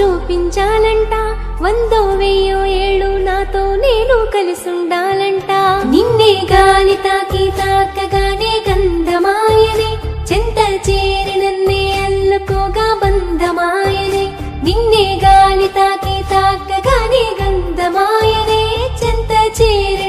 చూపించాలంట, వందో వెయ్యో ఏళ్ళు నాతో నేను కలిసుండాలంట. నిన్నే గాలి తాకి తాకగానే గంధమాయనే, చెంత చేరి నన్నే అల్లుకోగా బంధమాయనే. నిన్నే గాలి తాకి తాకగానే గంధమాయనే, చెంత చేరి